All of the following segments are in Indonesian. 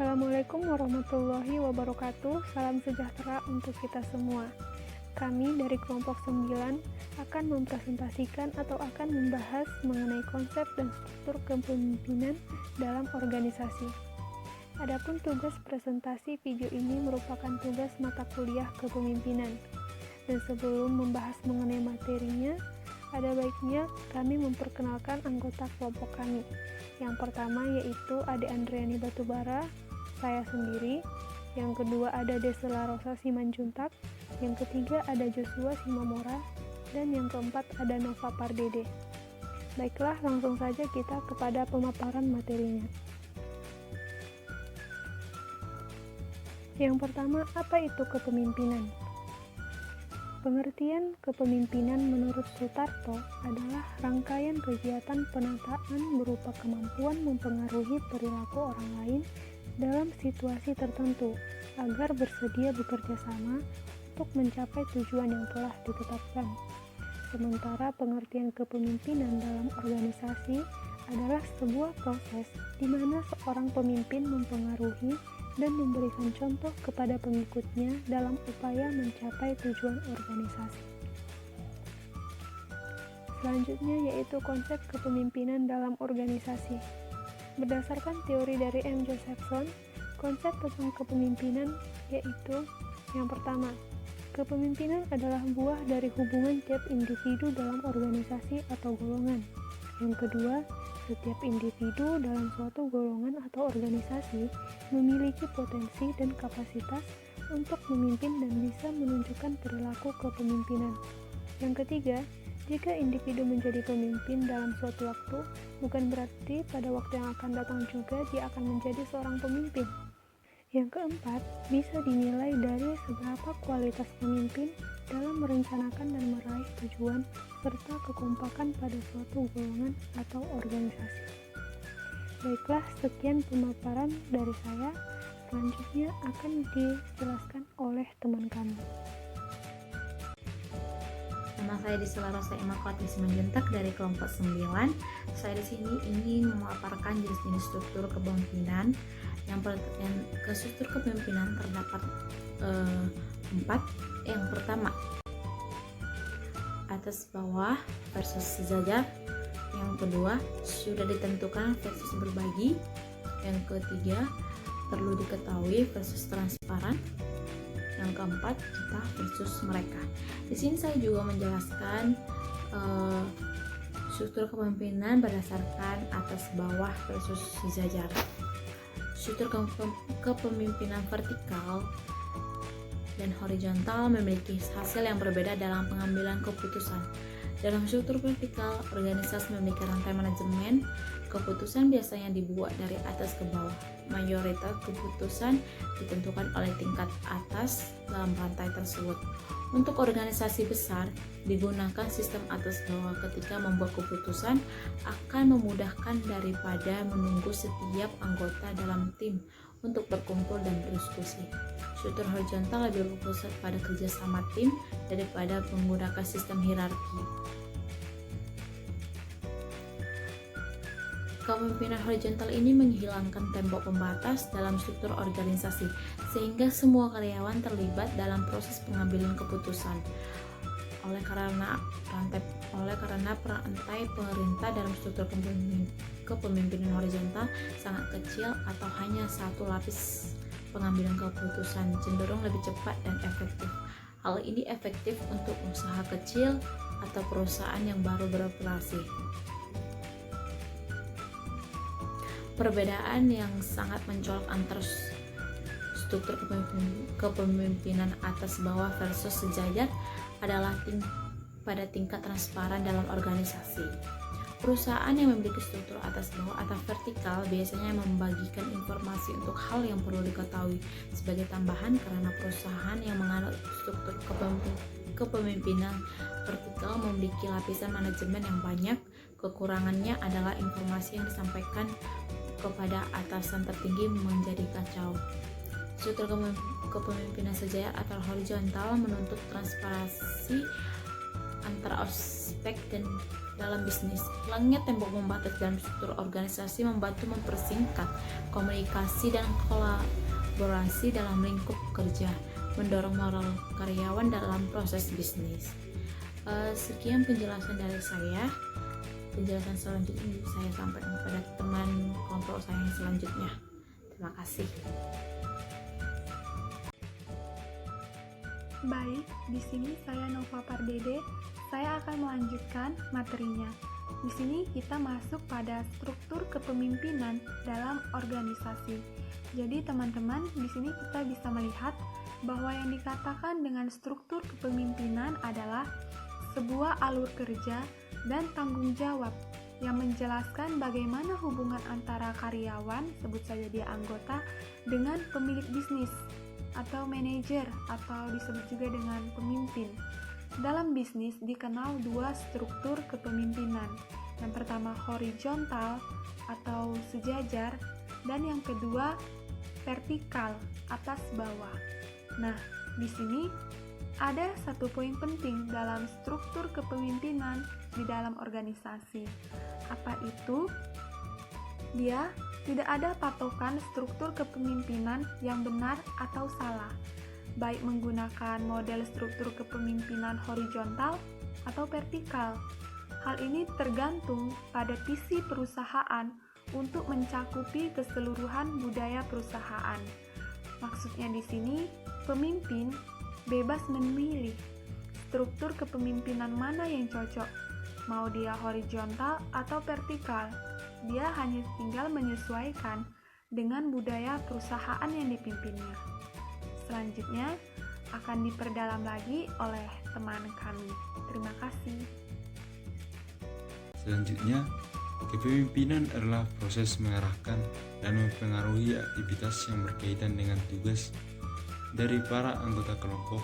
Assalamualaikum warahmatullahi wabarakatuh. Salam sejahtera untuk kita semua. Kami dari kelompok 9 akan mempresentasikan atau akan membahas mengenai konsep dan struktur kepemimpinan dalam organisasi. Adapun tugas presentasi video ini merupakan tugas mata kuliah kepemimpinan. Dan sebelum membahas mengenai materinya, ada baiknya kami memperkenalkan anggota kelompok kami. Yang pertama yaitu Ade Andriani Batubara, saya sendiri. Yang kedua ada Desela Rosa Simanjuntak. Yang ketiga ada Joshua Simamora. Dan yang keempat ada Nova Pardede. Baiklah, langsung saja kita kepada pemaparan materinya. Yang pertama, apa itu kepemimpinan? Pengertian kepemimpinan menurut Sutarto adalah rangkaian kegiatan penataan berupa kemampuan mempengaruhi perilaku orang lain dalam situasi tertentu agar bersedia bekerja sama untuk mencapai tujuan yang telah ditetapkan. Sementara pengertian kepemimpinan dalam organisasi adalah sebuah proses di mana seorang pemimpin mempengaruhi dan memberikan contoh kepada pengikutnya dalam upaya mencapai tujuan organisasi. Selanjutnya yaitu konsep kepemimpinan dalam organisasi. Berdasarkan teori dari M. Josephson, konsep tentang kepemimpinan yaitu yang pertama, kepemimpinan adalah buah dari hubungan tiap individu dalam organisasi atau golongan. Yang kedua, setiap individu dalam suatu golongan atau organisasi memiliki potensi dan kapasitas untuk memimpin dan bisa menunjukkan perilaku kepemimpinan. Yang ketiga, jika individu menjadi pemimpin dalam suatu waktu, bukan berarti pada waktu yang akan datang juga dia akan menjadi seorang pemimpin. Yang keempat, bisa dinilai dari seberapa kualitas pemimpin dalam merencanakan dan meraih tujuan serta kekompakan pada suatu golongan atau organisasi. Baiklah, sekian pemaparan dari saya. Selanjutnya akan dijelaskan oleh teman kami. Nama saya Desela Rosa Simanjuntak dari kelompok 9. Saya di sini ingin memaparkan jenis-jenis struktur kepemimpinan. Ke struktur kepemimpinan terdapat 4. Yang pertama, atas bawah versus sejajar. Yang kedua, sudah ditentukan versus berbagi. Yang ketiga, perlu diketahui versus transparan. Yang keempat, kita versus mereka. Di sini saya juga menjelaskan struktur kepemimpinan berdasarkan atas bawah versus sejajar. Struktur kepemimpinan vertikal dan horizontal memiliki hasil yang berbeda dalam pengambilan keputusan. Dalam struktur vertikal, organisasi memiliki rantai manajemen. Keputusan biasanya dibuat dari atas ke bawah. Mayoritas keputusan ditentukan oleh tingkat atas dalam rantai tersebut. Untuk organisasi besar, digunakan sistem atas bawah. Ketika membuat keputusan akan memudahkan daripada menunggu setiap anggota dalam tim untuk berkumpul dan berdiskusi. Struktur horizontal lebih berpusat pada kerjasama tim daripada menggunakan sistem hierarki. Kepemimpinan horizontal ini menghilangkan tembok pembatas dalam struktur organisasi, sehingga semua karyawan terlibat dalam proses pengambilan keputusan. Oleh karena rantai pemerintah dalam struktur kepemimpinan horizontal sangat kecil atau hanya satu lapis pengambilan keputusan, cenderung lebih cepat dan efektif. Hal ini efektif untuk usaha kecil atau perusahaan yang baru beroperasi. Perbedaan yang sangat mencolok antara struktur kepemimpinan atas bawah versus sejajar adalah pada tingkat transparan dalam organisasi. Perusahaan yang memiliki struktur atas bawah atau vertikal biasanya membagikan informasi untuk hal yang perlu diketahui. Sebagai tambahan, karena perusahaan yang menganut struktur kepemimpinan vertikal memiliki lapisan manajemen yang banyak, kekurangannya adalah informasi yang disampaikan kepada atasan tertinggi menjadi kacau. Struktur kepemimpinan sejajar atau horizontal menuntut transparansi antara aspek dan dalam bisnis. Hilangnya tembok pembatas dalam struktur organisasi membantu mempersingkat komunikasi dan kolaborasi dalam lingkup kerja, mendorong moral karyawan dalam proses bisnis. Sekian penjelasan dari saya. Penjelasan selanjutnya saya sampaikan kepada teman kelompok saya yang selanjutnya. Terima kasih. Baik, di sini saya Nova Pardede. Saya akan melanjutkan materinya. Di sini kita masuk pada struktur kepemimpinan dalam organisasi. Jadi teman-teman, di sini kita bisa melihat bahwa yang dikatakan dengan struktur kepemimpinan adalah sebuah alur kerja dan tanggung jawab yang menjelaskan bagaimana hubungan antara karyawan, sebut saja dia anggota, dengan pemilik bisnis atau manajer atau disebut juga dengan pemimpin. Dalam bisnis dikenal dua struktur kepemimpinan. Yang pertama horizontal atau sejajar dan yang kedua vertikal, atas bawah. Nah, di sini ada satu poin penting dalam struktur kepemimpinan di dalam organisasi. Apa itu? Dia tidak ada patokan struktur kepemimpinan yang benar atau salah, baik menggunakan model struktur kepemimpinan horizontal atau vertikal. Hal ini tergantung pada visi perusahaan untuk mencakupi keseluruhan budaya perusahaan. Maksudnya di sini, pemimpin bebas memilih struktur kepemimpinan mana yang cocok, mau dia horizontal atau vertikal. Dia hanya tinggal menyesuaikan dengan budaya perusahaan yang dipimpinnya. Selanjutnya akan diperdalam lagi oleh teman kami. Terima kasih. Selanjutnya, kepemimpinan adalah proses mengarahkan dan mempengaruhi aktivitas yang berkaitan dengan tugas dari para anggota kelompok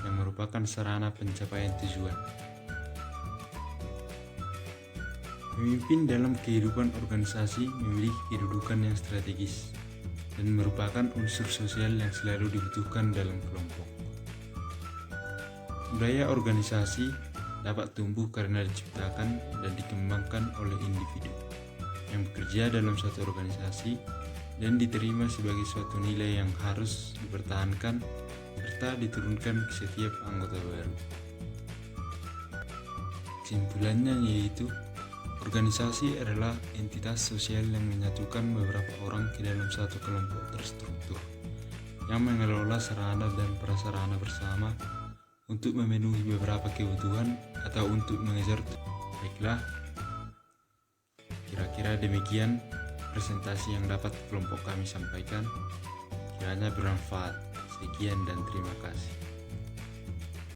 yang merupakan sarana pencapaian tujuan. Pemimpin dalam kehidupan organisasi memiliki kedudukan yang strategis dan merupakan unsur sosial yang selalu dibutuhkan dalam kelompok. Budaya organisasi dapat tumbuh karena diciptakan dan dikembangkan oleh individu yang bekerja dalam suatu organisasi dan diterima sebagai suatu nilai yang harus dipertahankan serta diturunkan ke setiap anggota baru. Kesimpulannya yaitu, organisasi adalah entitas sosial yang menyatukan beberapa orang ke dalam satu kelompok terstruktur yang mengelola sarana dan prasarana bersama untuk memenuhi beberapa kebutuhan atau untuk mengejar. Baiklah, kira-kira demikian presentasi yang dapat kelompok kami sampaikan. Kiranya bermanfaat. Sekian dan terima kasih.